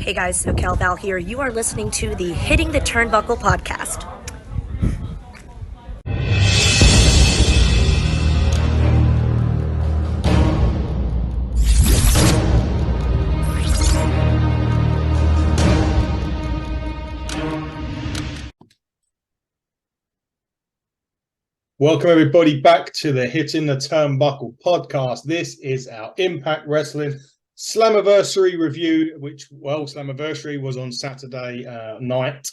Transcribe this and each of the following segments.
Hey guys, SoCal Val here. You are listening to the Hitting the Turnbuckle podcast. Welcome everybody back to the Hitting the Turnbuckle podcast. This is our Impact Wrestling Slammiversary review, Slammiversary was on Saturday night,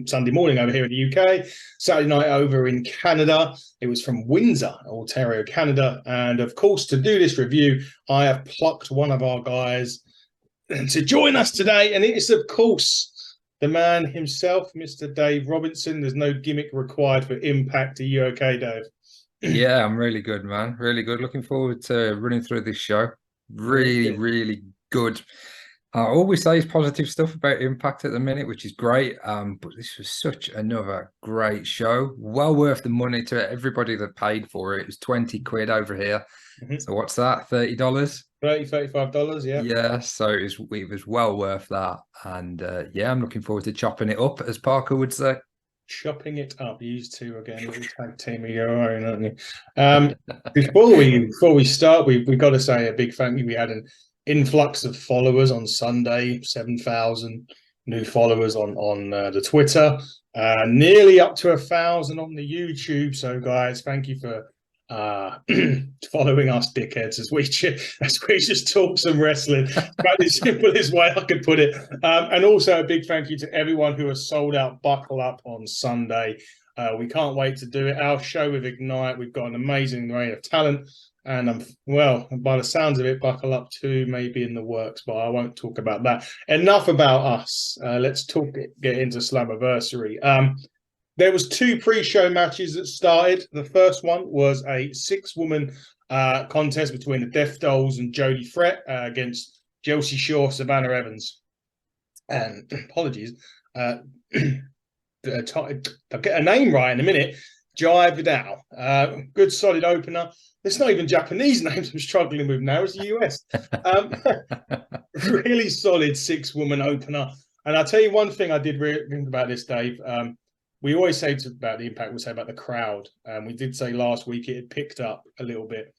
Sunday morning over here in the UK, Saturday night over in Canada. It was from Windsor, Ontario, Canada. And of course, to do this review, I have plucked one of our guys to join us today. And it is, of course, the man himself, Mr. Dave Robinson. There's no gimmick required for Impact. Are you okay, Dave? Yeah, I'm really good, man. Really good. Looking forward to running through this show. Really good. I always say positive stuff about Impact at the minute, which is great. But this was such another great show. Well worth the money to everybody that paid for it. It was 20 quid over here. So what's that? $30? $35, yeah. Yeah, so it was well worth that. And yeah, I'm looking forward to chopping it up, as Parker would say. Chopping it up. You used to again, little tag team of your own, aren't you? Before we start, we've got to say a big thank you. We had an influx of followers on Sunday, 7,000 new followers on the Twitter, nearly up to 1,000 on the YouTube. So guys, thank you for following us dickheads as we just talk some wrestling. About the simplest way I could put it. And also a big thank you to everyone who has sold out Buckle Up on Sunday. We can't wait to do it. Our show with Ignite, we've got an amazing array of talent, and by the sounds of it, Buckle Up 2 may be in the works, but I won't talk about that. Enough about us. Let's get into Slammiversary. There was 2 pre-show matches that started. The first one was a 6-woman contest between the Death Dollz and Jody Fret against Chelsea Shaw, Savannah Evans. And apologies, I'll get a name right in a minute. Jai Vidal. Good solid opener. It's not even Japanese names I'm struggling with now. It's the US. Really solid 6-woman opener. And I'll tell you one thing I did think about this, Dave. We always say about the Impact, we say about the crowd. We did say last week it had picked up a little bit.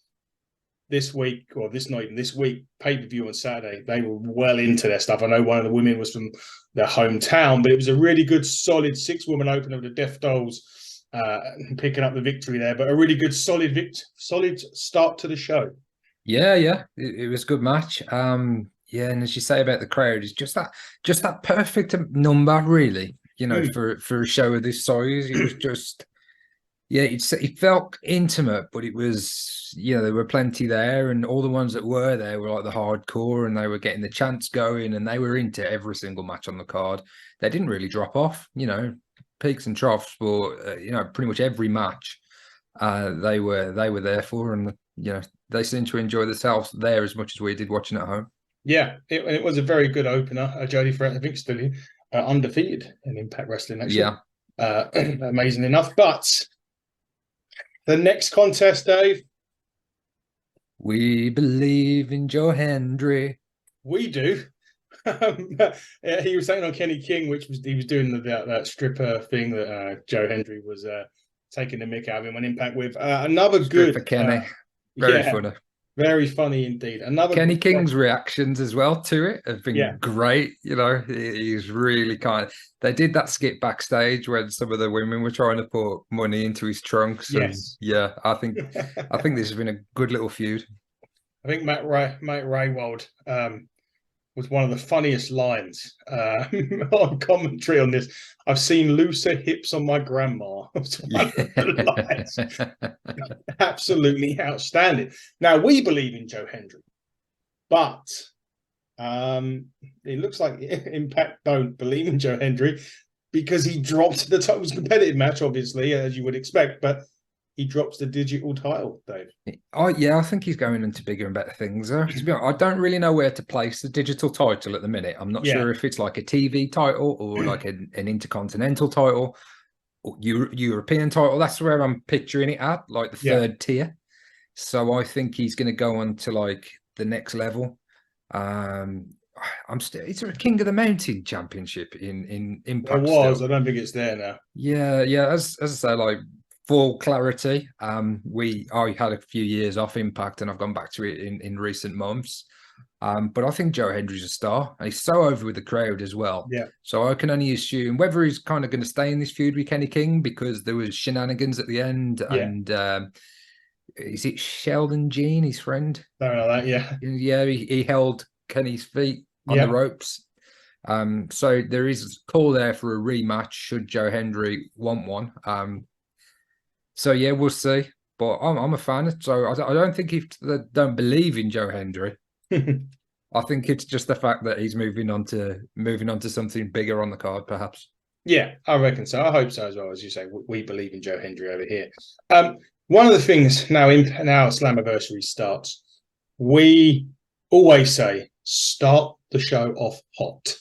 This week, pay-per-view on Saturday, they were well into their stuff. I know one of the women was from their hometown, but it was a really good, solid 6-woman opener with the Death Dollz picking up the victory there. But a really good, solid start to the show. Yeah, it was a good match. Yeah, and as you say about the crowd, it's just that perfect number, really. You know, for a show of this size, it was just, yeah, it felt intimate, but it was, there were plenty there, and all the ones that were there were like the hardcore, and they were getting the chants going, and they were into every single match on the card. They didn't really drop off, peaks and troughs, but pretty much every match they were there for, and they seemed to enjoy themselves there as much as we did watching at home. Yeah, it was a very good opener. Jody Fret, I think, still undefeated in Impact Wrestling, actually. Yeah. Amazing enough. But the next contest, Dave. We believe in Joe Hendry. We do. He was saying on Kenny King, he was doing that stripper thing that Joe Hendry was taking the mick out of him on Impact with. Another stripper good Kenny. Very funny. Very funny indeed. Another Kenny King's reactions as well to it have been great. He's really they did that skit backstage when some of the women were trying to put money into his trunks. Yes. And yeah, I think this has been a good little feud. I think Matt Wilde was one of the funniest lines on commentary on this. I've seen looser hips on my grandma. Absolutely outstanding. Now, we believe in Joe Hendry, but it looks like Impact don't believe in Joe Hendry because he dropped the title. It was a competitive match, obviously, as you would expect, but he drops the digital title, Dave. I think he's going into bigger and better things. To be honest, I don't really know where to place the digital title at the minute. I'm not sure if it's like a TV title or like an intercontinental title or European title. That's where I'm picturing it at, like the third tier. So I think he's going to go on to like the next level. It's a King of the Mountain championship in There Impact. was. Still. I don't think it's there now. Yeah. As I say, like full clarity. I had a few years off Impact, and I've gone back to it in recent months. But I think Joe Hendry's a star, and he's so over with the crowd as well. Yeah. So I can only assume whether he's kind of going to stay in this feud with Kenny King, because there was shenanigans at the end, Yeah. and is it Sheldon Jean, his friend? Something like that. Yeah. Yeah, he held Kenny's feet on the ropes. So there is a call there for a rematch should Joe Hendry want one. So yeah, we'll see. But I'm a fan, so I don't think they don't believe in Joe Hendry. I think it's just the fact that he's moving on to something bigger on the card, perhaps. Yeah, I reckon so. I hope so as well. As you say, we believe in Joe Hendry over here. One of the things now Slammiversary starts, we always say start the show off hot.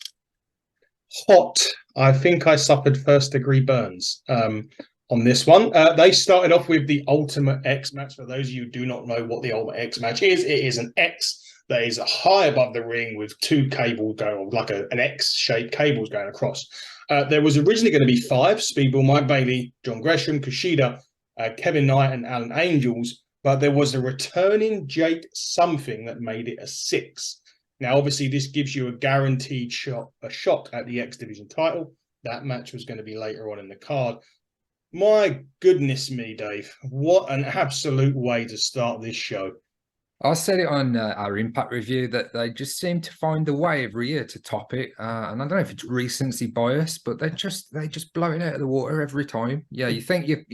Hot. I think I suffered first-degree burns on this one. They started off with the Ultimate X match. For those of you who do not know what the Ultimate X match is, it is an X that is high above the ring with two cables going, like an X-shaped cables going across. There was originally going to be 5: Speedball, Mike Bailey, John Gresham, Kushida, Kevin Knight, and Alan Angels. But there was a returning Jake something that made it a 6. Now, obviously, this gives you a guaranteed shot at the X Division title. That match was going to be later on in the card. My goodness me, Dave. What an absolute way to start this show. I said it on our Impact review that they just seem to find a way every year to top it. And I don't know if it's recency bias, but they just blow it out of the water every time. Yeah, you think you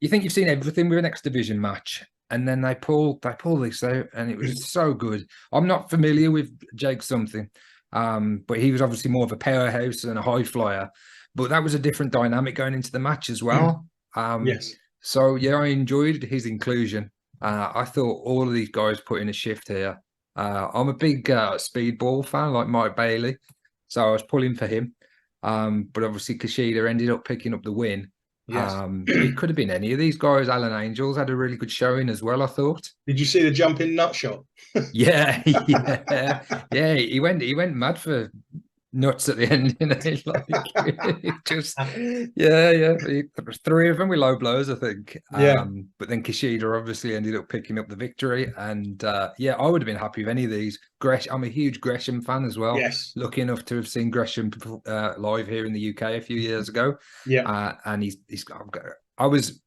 think you've seen everything with an X Division match, and then they pull this out, and it was so good. I'm not familiar with Jake something, but he was obviously more of a powerhouse and a high flyer. But that was a different dynamic going into the match as well. Yes. So yeah, I enjoyed his inclusion. I thought all of these guys put in a shift here. I'm a big Speedball fan, like Mike Bailey, so I was pulling for him. But obviously Kushida ended up picking up the win. Yes. It could have been any of these guys. Alan Angels had a really good showing as well, I thought. Did you see the jumping nut shot? Yeah. He went mad for nuts at the end, you know, like just 3 of them with low blows, I think. But then Kushida obviously ended up picking up the victory, and I would have been happy with any of these. I'm a huge Gresham fan as well. Yes, lucky enough to have seen Gresham live here in the UK a few years ago. And I was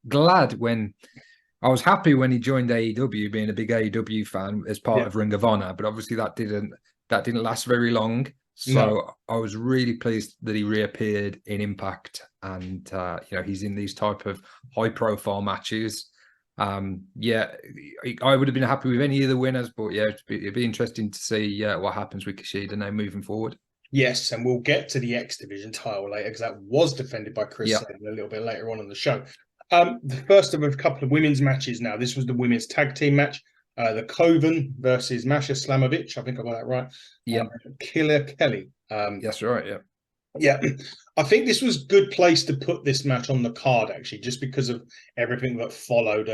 happy when he joined AEW, being a big AEW fan as part of Ring of Honor, but obviously that didn't last very long. So I was really pleased that he reappeared in Impact, and he's in these type of high-profile matches. I would have been happy with any of the winners, but it'd be interesting to see what happens with Kushida now moving forward. Yes, and we'll get to the X Division title later, because that was defended by Chris Sabin a little bit later on in the show. The first of a couple of women's matches now. This was the women's tag team match. The Coven versus Masha Slamovich. I think I got that right. Yeah. Killer Kelly. That's right. Yeah. Yeah. I think this was a good place to put this match on the card, actually, just because of everything that followed,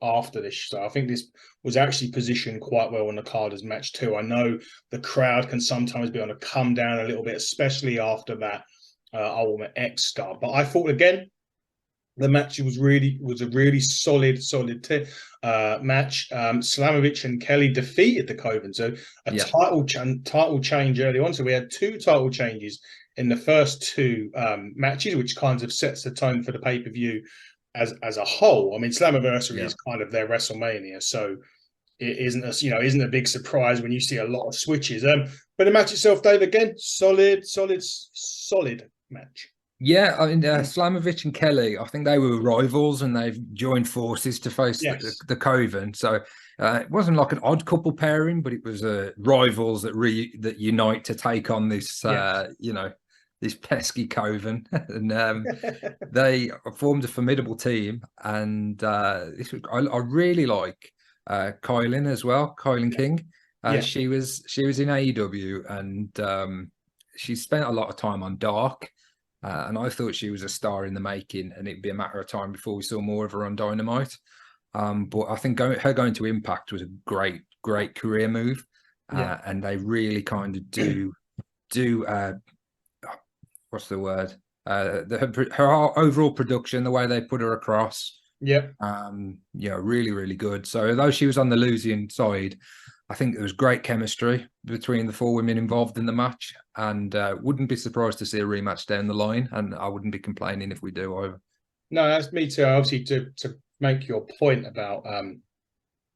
after this. So I think this was actually positioned quite well on the card as match 2. I know the crowd can sometimes be on a come down a little bit, especially after that Ultimate X start. But I thought, again, the match was a really solid match. Slamovich and Kelly defeated the Coven. So title change early on. So we had 2 title changes in the first 2 matches, which kind of sets the tone for the pay-per-view as a whole. I mean, Slammiversary is kind of their WrestleMania, so it isn't a big surprise when you see a lot of switches. But the match itself, Dave, again, solid match. Yeah, I mean, Slamovich and Kelly, I think they were rivals, and they've joined forces to face the Coven. So it wasn't like an odd couple pairing, but it was rivals that unite to take on this, this pesky Coven. And they formed a formidable team. And I really like KiLynn as well, KiLynn King. She was in AEW, and she spent a lot of time on Dark. And I thought she was a star in the making, and it'd be a matter of time before we saw more of her on Dynamite. But I think her going to Impact was a great career move. and they really kind of do what's the word? Her overall production, the way they put her across. Yep. Really, really good. So although she was on the losing side, I think there was great chemistry between the 4 women involved in the match, and wouldn't be surprised to see a rematch down the line, and I wouldn't be complaining if we do either. No, that's me too. Obviously, to make your point about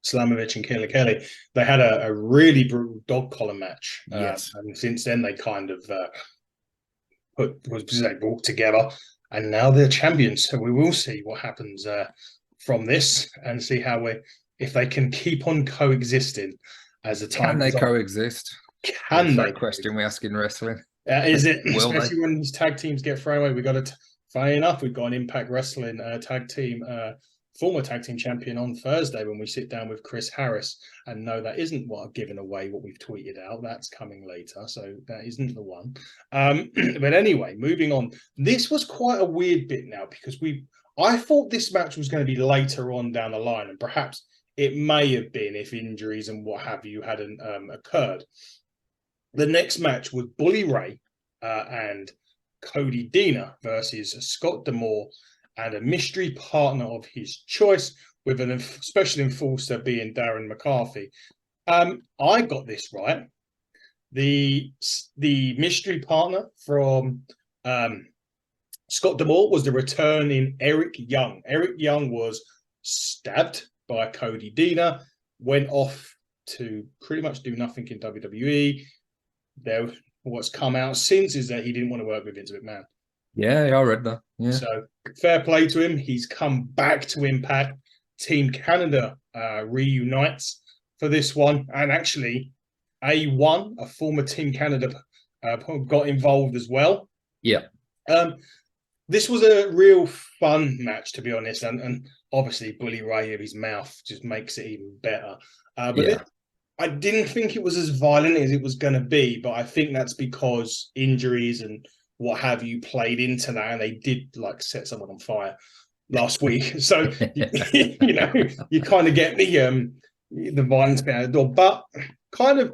Slamovich and KiLynn, they had a really brutal dog collar match. Yes. And since then, they kind of brought together, and now they're champions. So we will see what happens from this, and see if they can keep on coexisting as a time. Can they coexist? Can they? Question we ask in wrestling. Is it, especially when these tag teams get thrown away? We got to. Funny enough, we've got an Impact Wrestling tag team, former tag team champion on Thursday when we sit down with Chris Harris. And no, that isn't what I've given away, what we've tweeted out. That's coming later. So that isn't the one. But anyway, moving on. This was quite a weird bit now, because I thought this match was going to be later on down the line, and perhaps it may have been if injuries and what have you hadn't occurred. The next match was Bully Ray and Cody Deonna versus Scott D'Amore and a mystery partner of his choice, with an special enforcer being Darren McCarty. I got this right. The mystery partner from Scott D'Amore was the returning Eric Young. Eric Young was stabbed by Cody Deonna, went off to pretty much do nothing in WWE. What's come out since is that he didn't want to work with Vince McMahon. Yeah, I read that. Yeah. So fair play to him. He's come back to Impact. Team Canada reunites for this one. And actually, A1, a former Team Canada, got involved as well. Yeah. This was a real fun match, to be honest. And obviously, Bully Ray of his mouth just makes it even better. I didn't think it was as violent as it was going to be, but I think that's because injuries and what have you played into that, and they did set someone on fire last week. So you kind of get the violence bit out of the door, but kind of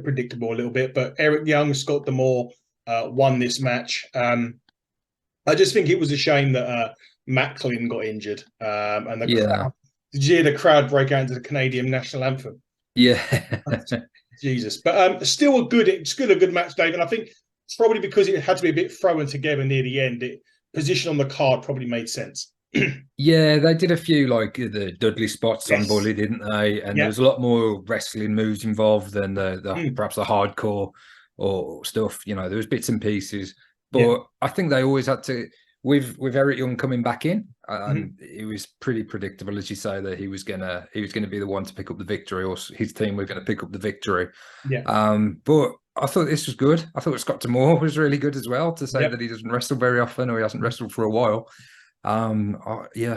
predictable a little bit. But Eric Young, Scott D'Amore won this match. I just think it was a shame that Macklin got injured, and crowd, did you hear the crowd break out into the Canadian national anthem? Yeah. Jesus. But still a good match, Dave. And I think probably because it had to be a bit thrown together near the end, position on the card probably made sense. Yeah, they did a few the Dudley spots on Bully, didn't they? And there was a lot more wrestling moves involved than perhaps the hardcore or stuff. There was bits and pieces. But I think they always had to, with Eric Young coming back in, it was pretty predictable, as you say, that he was gonna be the one to pick up the victory, or his team were going to pick up the victory. But I thought this was good. I thought Scott D'Amore was really good as well, to say that he doesn't wrestle very often, or he hasn't wrestled for a while. I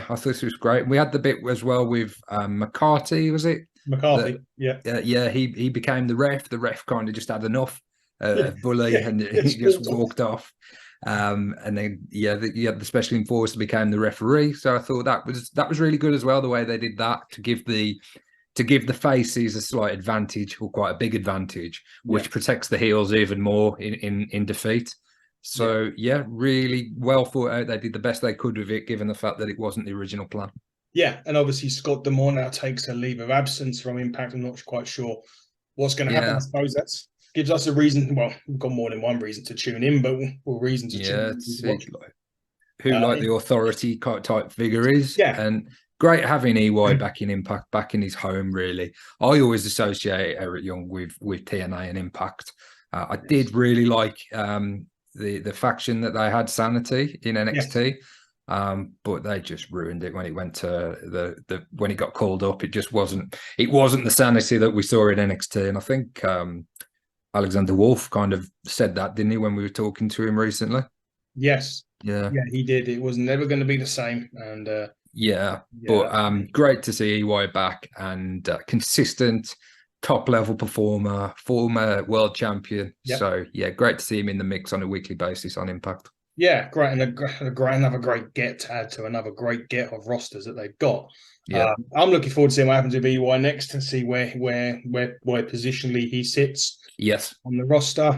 thought this was great. We had the bit as well with McCarty, was it? McCarty, he became the ref. The ref kind of just had enough of Bully, and he just walked off. And then the special enforcer became the referee. So I thought that was really good as well, the way they did that, to give the faces a slight advantage, or quite a big advantage, which protects the heels even more in defeat. So really well thought out. They did the best they could with it, given the fact that it wasn't the original plan. Yeah, and obviously Scott D'Amore now takes a leave of absence from Impact. I'm not quite sure what's going to happen. I suppose that gives us a reason. Well, we've got more than one reason to tune in, but a reason to tune in. Who the authority type figure is. Yeah. And great having EY back in Impact, back in his home, really. I always associate Eric Young with TNA and Impact. I did really like the faction that they had, Sanity, in NXT. But they just ruined it when it went to when he got called up. It wasn't the Sanity that we saw in NXT. And I think Alexander Wolf kind of said that, didn't he, when we were talking to him recently? Yes. Yeah, he did. It was never going to be the same. And but great to see EY back, and consistent top level performer, former world champion. So great to see him in the mix on a weekly basis on Impact. Yeah, great, and another great get to add to another great get of rosters that they've got. Yeah. I'm looking forward to seeing what happens to BY next and see where positionally he sits Yes. on the roster,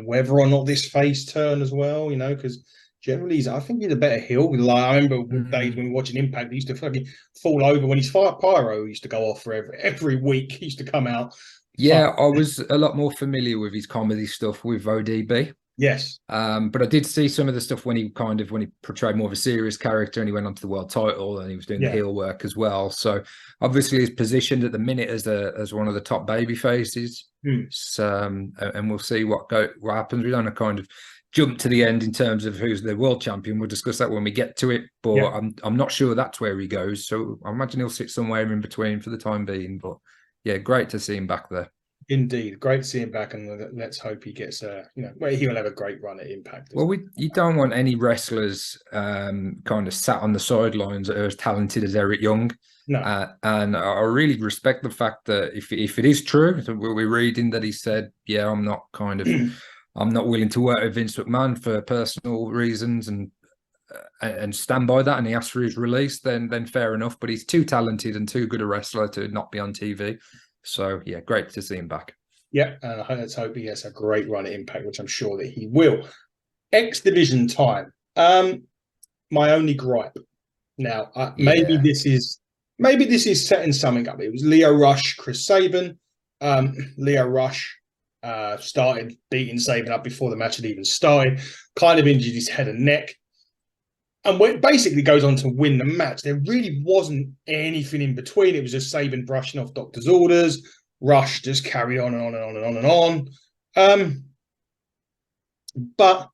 whether or not this face turn as well, because generally I think he's a better heel. Like, I remember days when we were watching Impact, he used to fucking fall over when he's fight. Pyro used to go off for every week. He used to come out. Yeah, I was a lot more familiar with his comedy stuff with ODB. Yes. But I did see some of the stuff when he portrayed more of a serious character and he went on to the world title and he was doing the heel work as well. So obviously he's positioned at the minute as one of the top baby faces. So, and we'll see what happens. We don't kind of jump to the end in terms of who's the world champion. We'll discuss that when we get to it. But I'm not sure that's where he goes. So I imagine he'll sit somewhere in between for the time being. But yeah, great to see him back there. Indeed, great to see him back, and let's hope he gets he'll have a great run at Impact. Well, you don't want any wrestlers kind of sat on the sidelines that are as talented as Eric Young. No, and I really respect the fact that if it is true, we're reading that he said, "Yeah, I'm not willing to work with Vince McMahon for personal reasons," and stand by that, and he asked for his release. Then fair enough, but he's too talented and too good a wrestler to not be on TV. So, yeah, great to see him back. Yeah, and let's hope he has a great run at Impact, which I'm sure that he will. X Division time. My only gripe. Now, maybe this is setting something up. It was Lio Rush, Chris Sabin. Lio Rush started beating Sabin up before the match had even started. Kind of injured his head and neck. And when it basically goes on to win the match, there really wasn't anything in between. It was just Sabin brushing off doctor's orders. Rush just carried on and on and on and on and on. But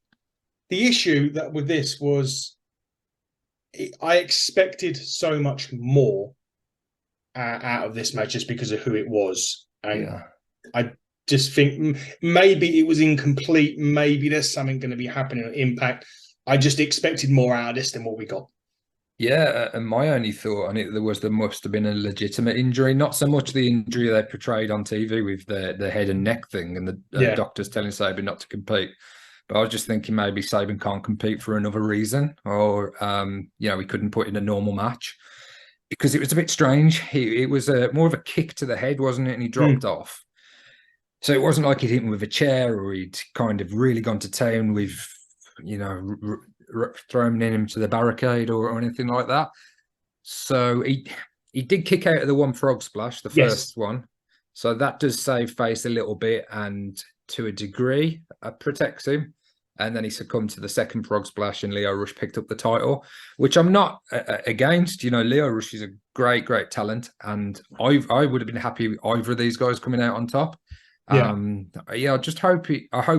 the issue with this was I expected so much more out of this match just because of who it was. And I just think maybe it was incomplete. Maybe there's something going to be happening at Impact. I just expected more out of this than what we got. Yeah, and my only thought on it there must have been a legitimate injury, not so much the injury they portrayed on TV with the head and neck thing and the doctors telling Sabin not to compete. But I was just thinking maybe Sabin can't compete for another reason, or he couldn't put in a normal match because it was a bit strange. It was more of a kick to the head, wasn't it? And he dropped off. So it wasn't like he'd hit him with a chair or he'd kind of really gone to town with, throwing him to the barricade or anything like that. So he did kick out of the one frog splash, the first one. So that does save face a little bit and to a degree protects him. And then he succumbed to the second frog splash and Lio Rush picked up the title, which I'm not against. Lio Rush is a great, great talent. And I would have been happy with either of these guys coming out on top. I just hope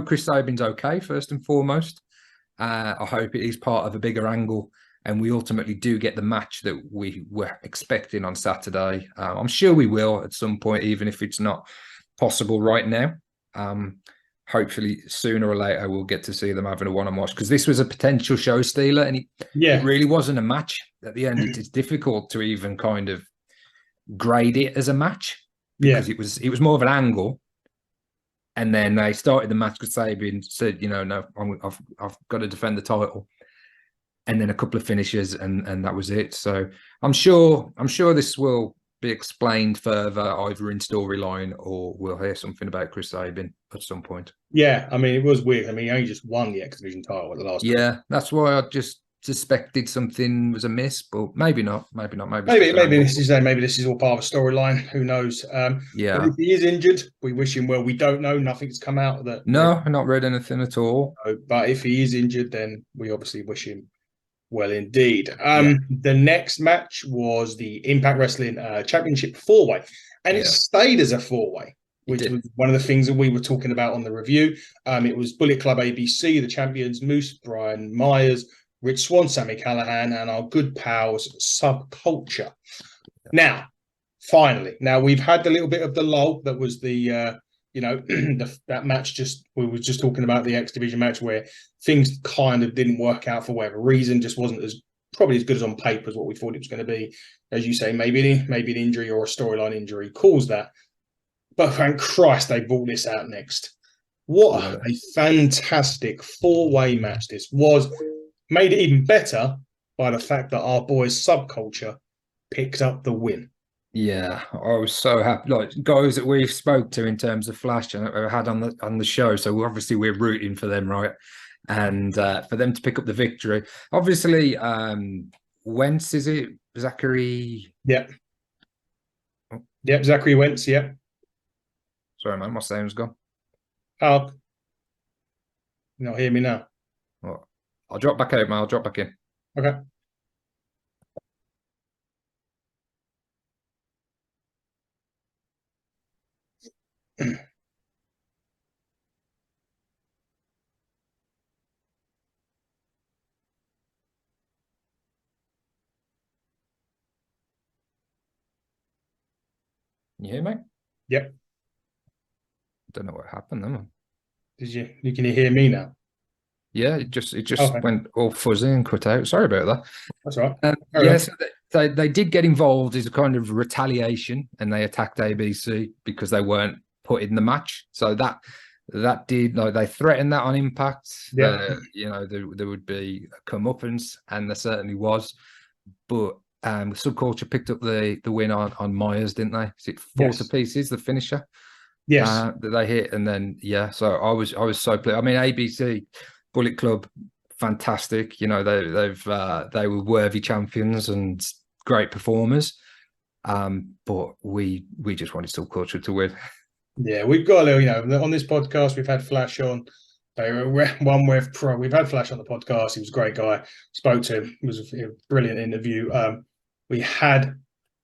Chris Sabin's okay, first and foremost. I hope it is part of a bigger angle and we ultimately do get the match that we were expecting on Saturday. I'm sure we will at some point, even if it's not possible right now. Hopefully sooner or later we'll get to see them having a one-on-one, because this was a potential show stealer and it really wasn't a match at the end. It's difficult to even kind of grade it as a match because it was more of an angle. And then they started the match because Sabin said, no, I've got to defend the title. And then a couple of finishes and that was it. So I'm sure this will be explained further either in storyline or we'll hear something about Chris Sabin at some point. Yeah, I mean, it was weird. I mean, he only just won the X Division title at the last time. That's why I just suspected something was amiss, but maybe not. Maybe this is all part of a storyline. Who knows? But if he is injured, we wish him well. We don't know. Nothing's come out that. No, I've not read anything at all. But if he is injured, then we obviously wish him well indeed. The next match was the Impact Wrestling Championship 4-way, and it stayed as a 4-way, which was one of the things that we were talking about on the review. It was Bullet Club ABC, the champions, Moose, Brian Myers, Rich Swann, Sami Callihan, and our good pals, Subculture. Now, finally, we've had a little bit of the lull that was the, that match we were just talking about the X Division match where things kind of didn't work out for whatever reason, just wasn't probably as good as on paper as what we thought it was going to be. As you say, maybe an injury or a storyline injury caused that. But thank Christ they brought this out next. What Yeah. a fantastic four-way match this was. Made it even better by the fact that our boys Subculture picked up the win. Yeah, I was so happy. Like guys that we spoke to in terms of Flash and had on the show. So obviously we're rooting for them, right? And for them to pick up the victory. Obviously, Wentz, is it Zachary? Yep. Yep, Zachary Wentz, yep. Sorry, man, my sound's gone. Oh, you not hear me now? Well, I'll drop back out, man. I'll drop back in. Okay. Can you hear me? Yep. Don't know what happened then. You can hear me now? Yeah, it just Okay. went all fuzzy and cut out. Sorry about that. That's all right. Yes, they did get involved as a kind of retaliation, and they attacked ABC because they weren't put in the match. So that did, like, they threatened that on Impact. Yeah. You know, there would be a comeuppance, and there certainly was. But Subculture picked up the win on Myers, didn't they? Is it four to pieces, the finisher? Yes. That they hit, and then so I was so pleased. I mean, ABC Bullet Club, fantastic. You know, they were worthy champions and great performers. But we just wanted Subculture to win. Yeah, we've got a little, on this podcast, we've had Flash on. They were one with Pro. We've had Flash on the podcast. He was a great guy. Spoke to him. It was a brilliant interview. We had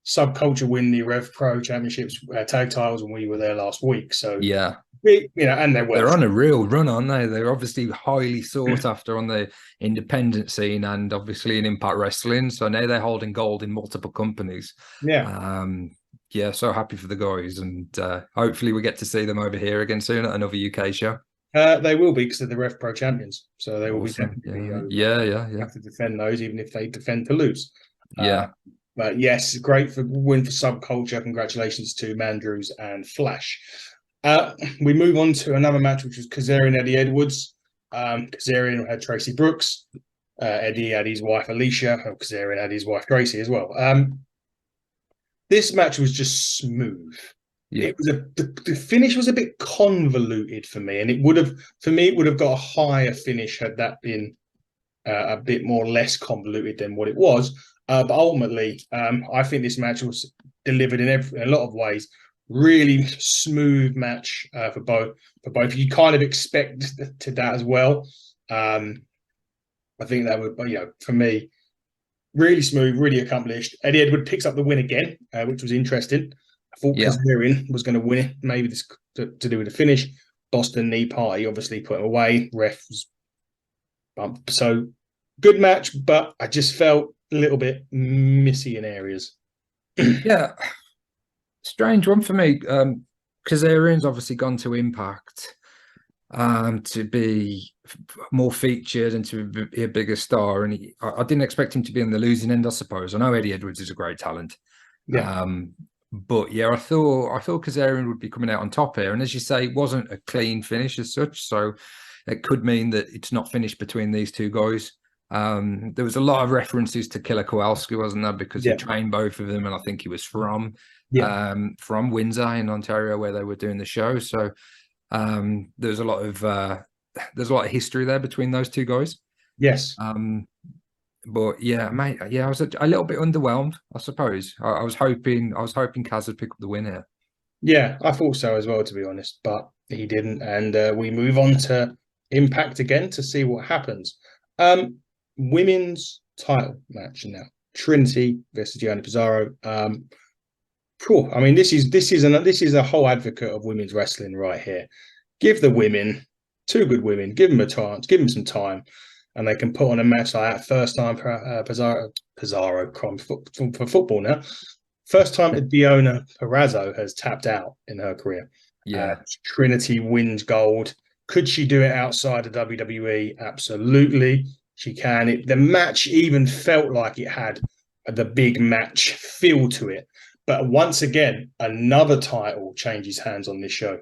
Subculture win the Rev Pro Championships tag titles when we were there last week. So yeah, and they're on a real run, aren't they? They're obviously highly sought after on the independent scene and obviously in Impact Wrestling. So now they're holding gold in multiple companies. Yeah. So happy for the guys, and hopefully we get to see them over here again soon at another UK show. They will be because they're the Rev Pro champions, so they will Awesome. be definitely Have to defend those, even if they defend to lose. Yeah. But yes, great win for Subculture. Congratulations to Mandrews and Flash. We move on to another match, which was Kazarian and Eddie Edwards. Kazarian had Tracy Brooks. Eddie had his wife Alicia. Kazarian had his wife Tracy as well. This match was just smooth. Yeah. It was the finish was a bit convoluted for me, and it would have got a higher finish had that been a bit more less convoluted than what it was. But ultimately, I think this match was delivered in a lot of ways. Really smooth match for both. You kind of expect to that as well. I think that would, for me, really smooth, really accomplished. Eddie Edwards picks up the win again, which was interesting. I thought Kazarian was going to win it, maybe this to do with the finish. Boston knee party obviously put him away. Ref was bumped. So good match, but I just felt a little bit missy in areas. Yeah. Strange one for me. Kazarian's obviously gone to Impact to be more featured and to be a bigger star. And I didn't expect him to be on the losing end, I suppose. I know Eddie Edwards is a great talent. Yeah. But yeah, I thought Kazarian would be coming out on top here. And as you say, it wasn't a clean finish as such. So it could mean that it's not finished between these two guys. There was a lot of references to Killer Kowalski, wasn't there? Because he trained both of them, and I think he was from Windsor in Ontario, where they were doing the show. So there's a lot of history there between those two guys. Yes. But yeah, mate, I was a little bit underwhelmed, I suppose. I was hoping Kaz would pick up the win here. Yeah, I thought so as well, to be honest, but he didn't. And we move on to Impact again to see what happens. Women's title match now. Trinity versus Deonna Purrazzo. I mean, this is a whole advocate of women's wrestling right here. Give the women, two good women, give them a chance, give them some time, and they can put on a match like that. First time Purrazzo for football now. First time Deonna Purrazzo has tapped out in her career. Yeah. Trinity wins gold. Could she do it outside of WWE? Absolutely, she can. The match even felt like it had the big match feel to it. But once again, another title changes hands on this show.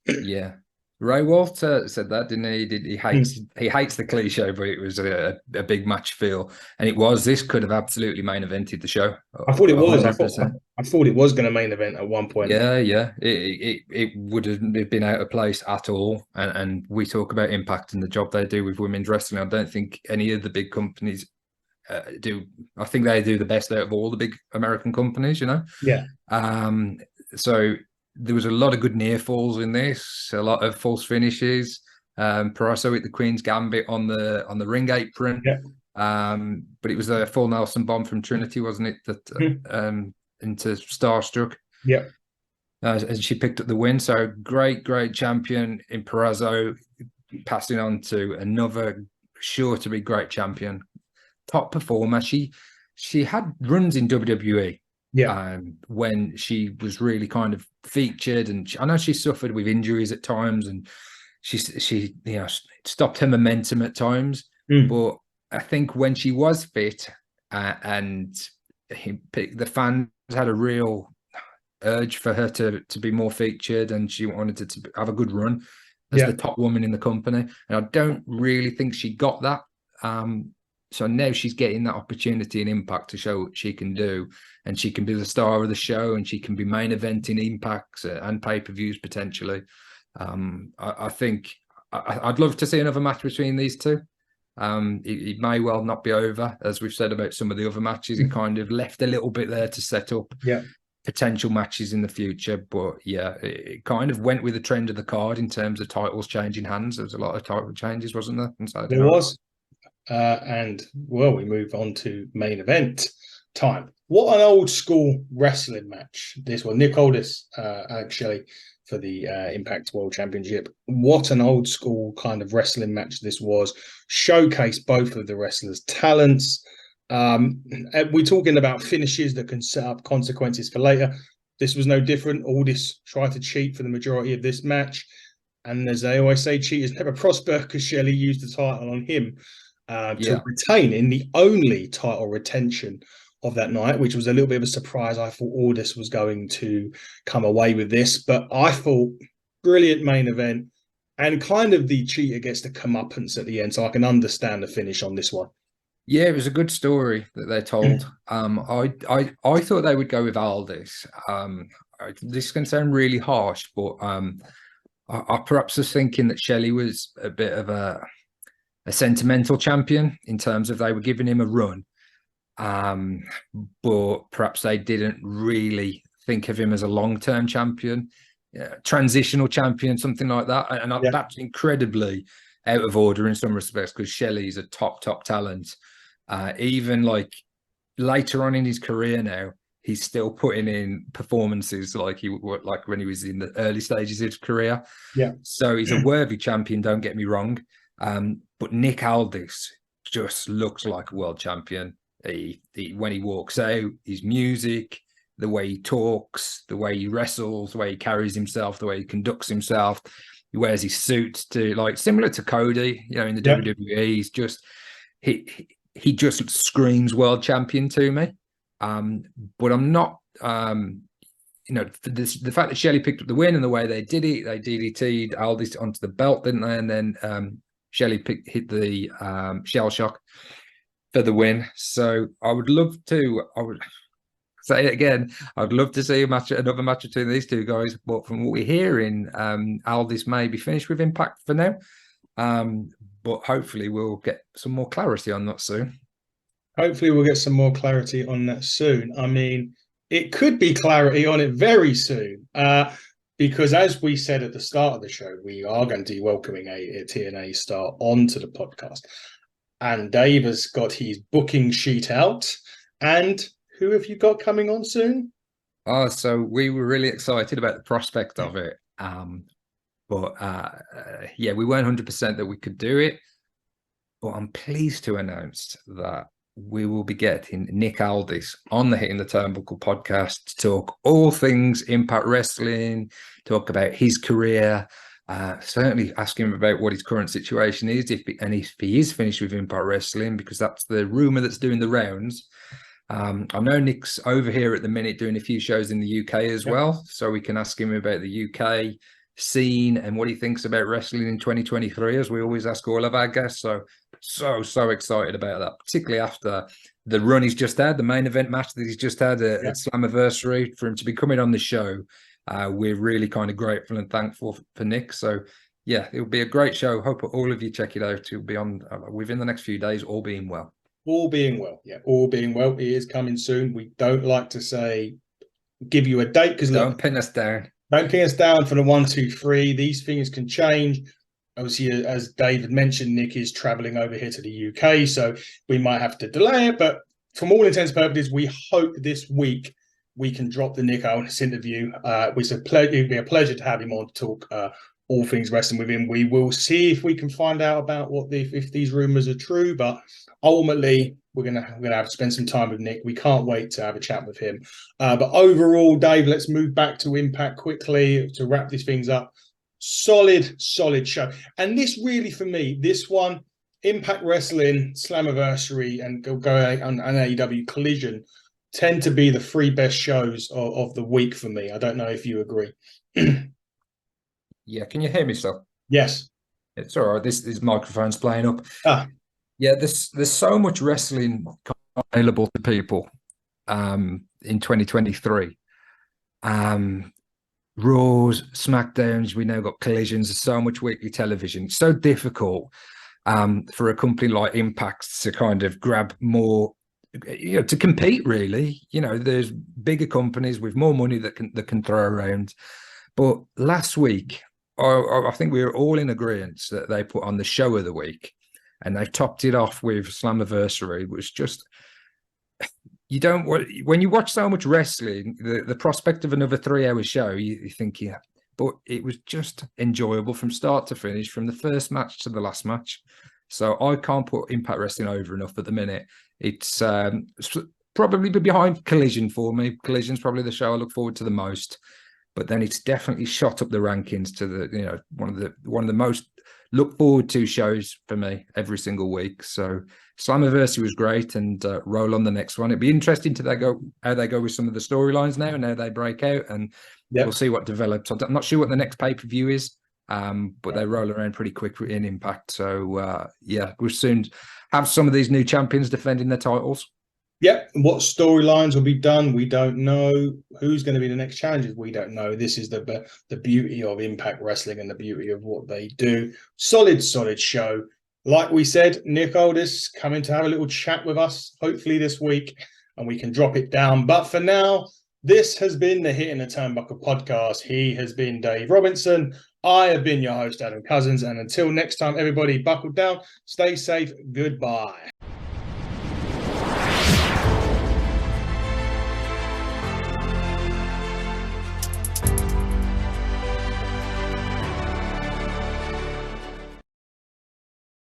Yeah. Ray Walter said that, didn't he? He hates the cliche, but it was a big match feel, and it was. This could have absolutely main evented the show. I thought it was. 100%. I thought it was going to main event at one point. Yeah, yeah. It wouldn't have been out of place at all. And we talk about Impact and the job they do with women's wrestling. I don't think any of the big companies do. I think they do the best out of all the big American companies. Yeah. So there was a lot of good near falls in this, a lot of false finishes. Purrazzo with the Queen's Gambit on the ring apron. Yeah. But it was a full Nelson bomb from Trinity, wasn't it? That into Starstruck. Yeah. And she picked up the win. So great champion in Purrazzo, passing on to another sure to be great champion, top performer. She had runs in WWE. Yeah. When she was really kind of featured, and I know she suffered with injuries at times, and she stopped her momentum at times. But I think when she was fit, and the fans had a real urge for her to be more featured, and she wanted to have a good run as the top woman in the company. And I don't really think she got that. So now she's getting that opportunity in Impact to show what she can do, and she can be the star of the show, and she can be main eventing Impacts and pay-per-views potentially. I think I'd love to see another match between these two. It may well not be over, as we've said about some of the other matches. It kind of left a little bit there to set up potential matches in the future. But yeah, it kind of went with the trend of the card in terms of titles changing hands. There was a lot of title changes, wasn't there? There was. And well, we move on to main event time. What an old school wrestling match this was. Nick Aldis, Alex Shelley for the Impact World Championship. What an old school kind of wrestling match this was. Showcased both of the wrestlers' talents. We're talking about finishes that can set up consequences for later. This was no different. Aldis tried to cheat for the majority of this match. And as they always say, cheaters never prosper, because Shelley used the title on him to retain in the only title retention of that night, which was a little bit of a surprise. I thought Aldis was going to come away with this, but I thought brilliant main event, and kind of the cheater gets the comeuppance at the end, so I can understand the finish on this one. Yeah, it was a good story that they told. I thought they would go with Aldis. This can sound really harsh, but I perhaps was thinking that Shelley was a bit of a sentimental champion in terms of they were giving him a run. But perhaps they didn't really think of him as a long-term champion, transitional champion, something like that. And that's incredibly out of order in some respects, because Shelley's a top talent. Even like later on in his career now, he's still putting in performances like when he was in the early stages of his career. Yeah. So he's a worthy champion, don't get me wrong. But Nick Aldis just looks like a world champion. When he walks out, his music, the way he talks, the way he wrestles, the way he carries himself, the way he conducts himself, he wears his suits similar to Cody, in the WWE. He's just he just screams world champion to me. But I'm not, the fact that Shelley picked up the win and the way they did it, they DDT'd Aldis onto the belt, didn't they? And then Shelley hit the shell shock for the win. So I would say it again, I'd love to see another match between these two guys. But from what we're hearing, Aldis may be finished with Impact for now. But hopefully we'll get some more clarity on that soon. Hopefully we'll get some more clarity on that soon. I mean, it could be clarity on it very soon. Because as we said at the start of the show, we are going to be welcoming a TNA star onto the podcast. And Dave has got his booking sheet out. And who have you got coming on soon? So we were really excited about the prospect of it. But we weren't 100% that we could do it. But I'm pleased to announce that we will be getting Nick Aldis on the Hitting the Turnbuckle podcast to talk all things Impact Wrestling, talk about his career, certainly ask him about what his current situation is, if he is finished with Impact Wrestling, because that's the rumour that's doing the rounds. I know Nick's over here at the minute doing a few shows in the UK as well, so we can ask him about the UK scene and what he thinks about wrestling in 2023, as we always ask all of our guests. So excited about that, particularly after the run he's just had, the main event match that he's just had at Slammiversary. For him to be coming on the show, we're really kind of grateful and thankful for Nick. So yeah, it'll be a great show. Hope all of you check it out. It'll be on within the next few days, all being well. All being well, yeah, all being well. It is coming soon. We don't like to give you a date because don't pin us down. Don't pin us down for the 1, 2, 3. These things can change. Obviously, as David mentioned, Nick is traveling over here to the UK, so we might have to delay it. But from all intents and purposes, we hope this week we can drop the Nick Aldis interview. It'd be a pleasure to have him on to talk all things wrestling with him. We will see if we can find out about if these rumors are true, but ultimately we're gonna have to spend some time with Nick. We can't wait to have a chat with him. But overall, Dave, let's move back to Impact quickly to wrap these things up. Solid show. And this really, for me, this one, Impact Wrestling Slammiversary and going on AEW Collision tend to be the 3 best shows of the week for me. I don't know if you agree. Yeah, can you hear me still? Yes. It's all right. This microphone's playing up. Yeah, there's so much wrestling available to people in 2023. Raws, SmackDowns, we now got Collisions. There's so much weekly television. It's so difficult for a company like Impact to kind of grab more, to compete, really. There's bigger companies with more money that can throw around. But last week, I think we were all in agreement that they put on the show of the week, and they topped it off with Slammiversary. It was just, when you watch so much wrestling, the prospect of another 3-hour show, you think, yeah, but it was just enjoyable from start to finish, from the first match to the last match. So I can't put Impact Wrestling over enough at the minute. It's probably behind Collision for me. Collision's probably the show I look forward to the most. But then it's definitely shot up the rankings to the one of the most look forward to shows for me every single week. So Slammiversary was great, and roll on the next one. It'd be interesting how they go with some of the storylines now and how they break out, and we'll see what develops. I'm not sure what the next pay-per-view is, but they roll around pretty quick in Impact. So we'll soon have some of these new champions defending their titles. Yep. What storylines will be done, we don't know. Who's going to be the next challengers, we don't know. This is the beauty of Impact Wrestling and the beauty of what they do. Solid show. Like we said, Nick Aldis coming to have a little chat with us, hopefully this week, and we can drop it down. But for now, this has been the Hitting the Turnbuckle podcast. He has been Dave Robinson. I have been your host, Adam Cousins. And until next time, everybody, buckle down, stay safe, goodbye.